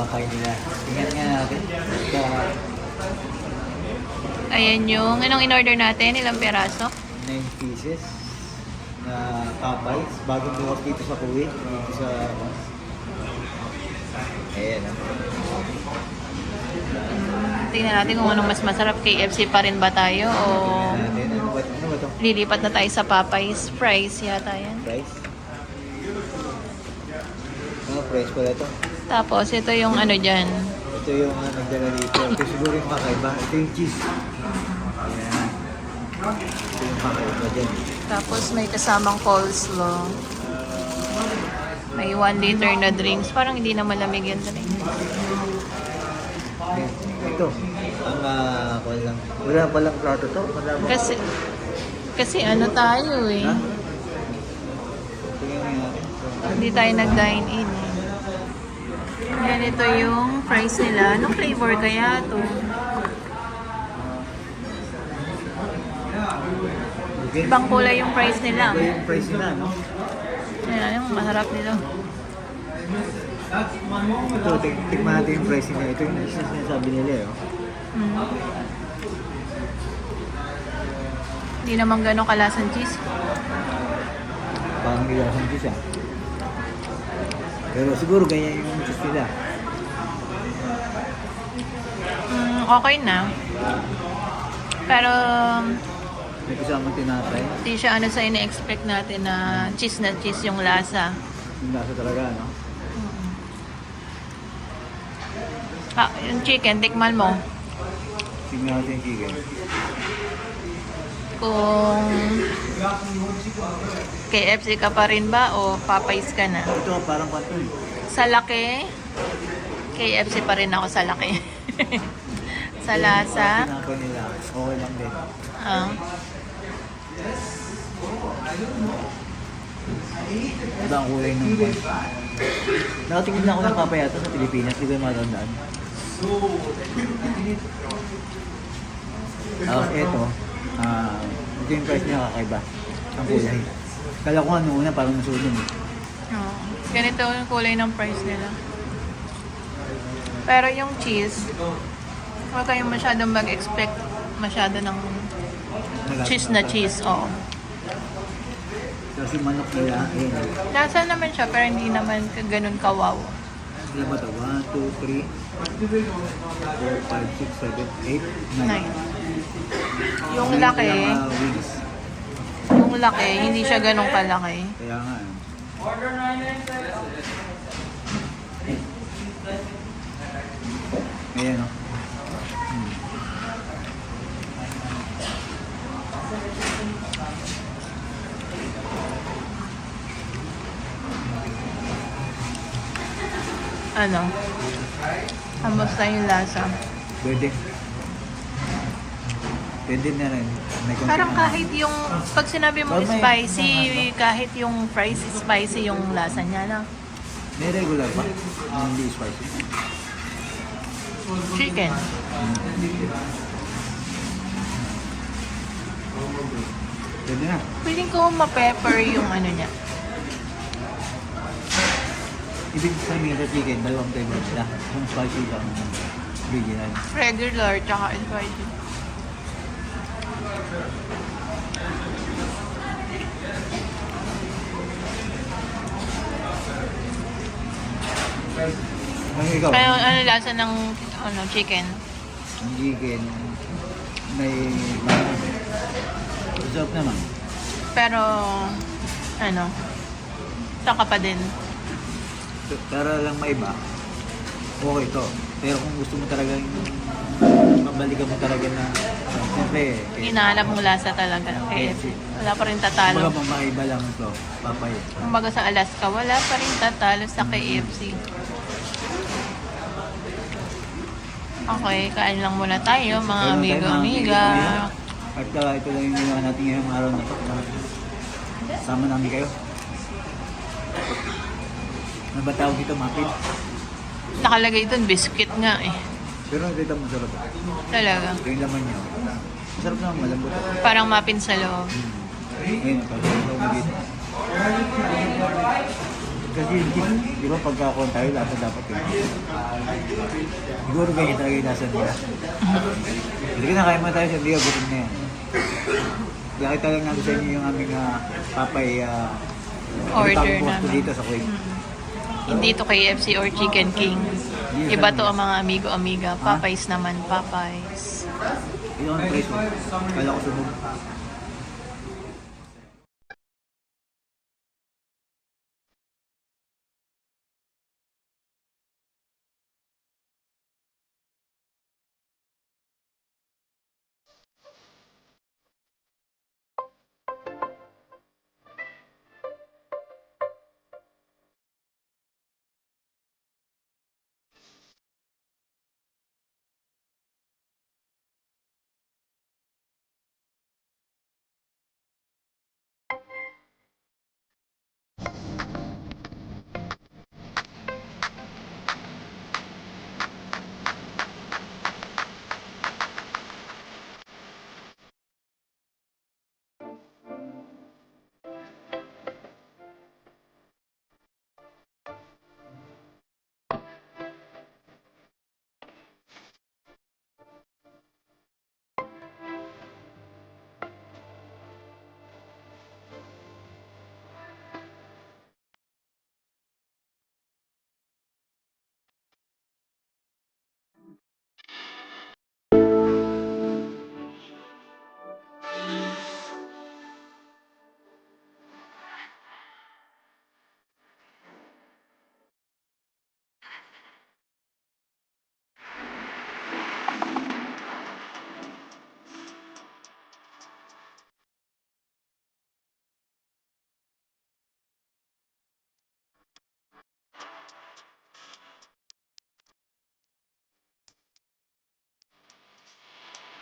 papay nila. Tingnan nga natin. Ayan yung, anong in-order natin? Ilang peraso? 9 pieces na Popeyes. Bagong bukas dito sa Kuwait. Dito sa... Ayan. Tingnan natin kung anong mas masarap. KFC pa rin ba tayo o Ano ba ito? lilipat na tayo sa Popeyes? Fries yata yan. Price? Ano price pala ito? Tapos ito yung ano dyan. Ito yung nagdala dito. Ito siguro yung kakaiba. Ito yung cheese. Ayan. Ito yung kakaiba dyan. Tapos may kasamang coleslaw. May 1 liter na drinks. Parang hindi na malamig yan drink. Ito. Ang lang. Wala palang plato to. Wala ba? Kasi ano tayo eh. Ha? Tingnan nga. Hindi tayo nag-dine in eh. Yan, ito yung fries nila. Anong flavor kaya to? Okay. Ibang kulay yung fries nila. Ito yung price nila, no? Ayan, yung masarap nila. Ito, tikman natin yung price nila. Ito yung sinasabi nila, eh. Oh. Hindi naman gano'ng kalasan cheese. Parang gilasang cheese, ah. Pero siguro ganyan yung cheese nila. Okay na. Pero May kasamang tinapay. hindi siya ano sa ina-expect natin na cheese yung lasa. Yung lasa talaga, no? Yung chicken, tikman mo. Tingnan natin yung chicken. Kung KFC ka pa rin ba o Popeyes ka na? Ito, parang pantoy. Sa laki, KFC pa rin ako sa laki. Sa lasa, Tinapay nila. Okay lang din. Ito ang kulay ng pan. Nakatingin na ako ng papayata sa Pilipinas. Hindi ko yung matandaan. Tapos ito. Ito yung price niya kakaiba. Ang kulay. Kala ko nga noon na parang nasunod eh. ganito yung kulay ng price nila. Pero yung cheese, huwag kayong masyadong mag-expect masyado ng cheese na cheese. Oo. Kasi manok nila, ayun. Lasa naman siya, pero hindi naman ganun kawaw. Ilan ba ito? 1, 2, 3, 4, 5, 6, 7, 8, 9. Yung laki, Wings. yung laki, hindi siya ganun kalaki. Kaya nga. Ayan o. Ano? Kamusta yung lasa? Pwede. Pwede na rin. May konti Parang na- kahit yung, pag sinabi mo Pero may- spicy, kahit yung fries spicy yung lasa niya na. May regular pa. Hindi spicy. Chicken. Pwede na. Feeling ko ma-pepper yung ano niya. Ibig sabihin sa chicken, dalawang flavor sila. Yung spicy lang. Original. Regular, tsaka spicy. Ang ikaw? Kaya ano lasa ng ano, chicken? Ang chicken, may sarap naman. Pero, ano, saka pa din. Para lang maiba, okay to. Pero kung gusto mo talaga mabalikan mo talaga na siyempre, Hinahanap mo lasa talaga. KFC. Wala pa rin tatalo. kumbaga mamaiba lang ito, papay. Kumbaga sa Alaska, wala pa rin tatalo sa KFC. Okay, kain lang muna tayo, mga amigo-amiga. At ito lang yung ginawa natin ngayong araw na to. Sama namin kayo. Ano ba tawag dito, mapit? Nakalagay doon, biscuit nga eh. Pero nakita mo sarap. Talaga. Ito yung laman niya. Masarap naman, malambot. Parang muffin sa loob. Ayun, pag-isaw mo dito. Kasi di ba pagkakuhan tayo, dapat yun. Siguro ganyan talaga yung nasa nila. Hindi ka na kaya mo tayo sa Liga, gutom na yan. Nakita lang namin sa inyo yung aming papay Order ko namin. dito sa Kuwait. Hindi to KFC or Chicken King. Yes, Iba ano to yan? ang mga amigo-amiga. Popeyes naman, Popeyes. Ito ang price mo. Kala ko sunog.